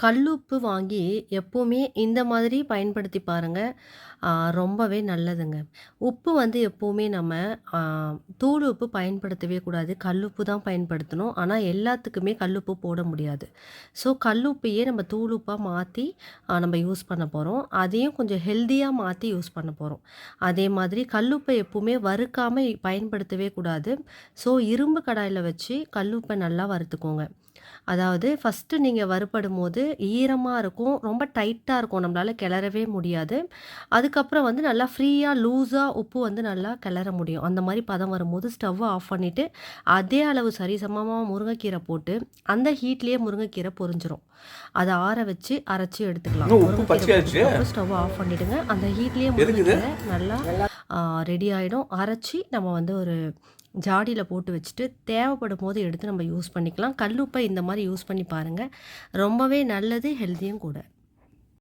கல்லுப்பு வாங்கி எப்பவுமே இந்த மாதிரி பயன்படுத்தி பாருங்க. ஆ ரொம்பவே நல்லதுங்க. உப்பு வந்து எப்பவுமே நம்ம ஆ தூள் உப்பு பயன்படுத்தவே கூடாது. கல்லுப்பு தான் பயன்படுத்தணும். ஆனா எல்லாத்துக்குமே கல்லுப்பு போட முடியாது. ஸோ கல்லுப்பையே நம்ம தூள் உப்பா மாத்தி நம்ம யூஸ் பண்ண போறோம். அதையும் கொஞ்சம் ஹெல்தியா மாத்தி யூஸ் பண்ண போறோம். அதே மாதிரி கல்லுப்பை எப்பவுமே வறுக்காம பயன்படுத்தவே கூடாது. ஸோ இரும்பு கடாயில வச்சு கல்லுப்ப நல்லா வறுத்துக்கோங்க. அதாவது ஃபர்ஸ்ட்டு நீங்க வறுபடும்போது ஈரமா இருக்கும். ரொம்ப டைட்டா இருக்கும். நம்மளால கிளறவே முடியாது. அதுக்கப்புறம் வந்து நல்லா ஃப்ரீயா, லூஸா உப்பு வந்து நல்லா கிளற முடியும். அந்த மாரி பதம் வரும்போது ஸ்டவ்வ ஆஃப் பண்ணிட்டு, அதே அளவு சரிசமமா முருங்கைக்கீரை போட்டு, அந்த ஹீட்லயே முருங்கைக்கீரை பொரிஞ்சிரும். அத ஆற வச்சு அரைச்சு எடுத்துக்கலாம். இன்னும் உப்பு முருங்கைக்கீரை பச்சையாச்சு. போட்டதுக்கப்புறம் ஸ்டவ் ஆஃப் பண்ணிடுங்க. அந்த ஹீட்லயே எதுக்கு இது? முருங்கைக்கீரை நல்லா ரெடி ஆயிடும். அரைச்சு நம்ம வந்து ஒரு ஜாடியில போட்டு வச்சுட்டு, தேவைப்படும்போது எடுத்து நம்ம யூஸ் பண்ணிக்கலாம். கல்லுப்பை இந்த மாரி யூஸ் பண்ணி பாருங்க. ரொம்பவே நல்லது, ஹெல்தியும் கூட.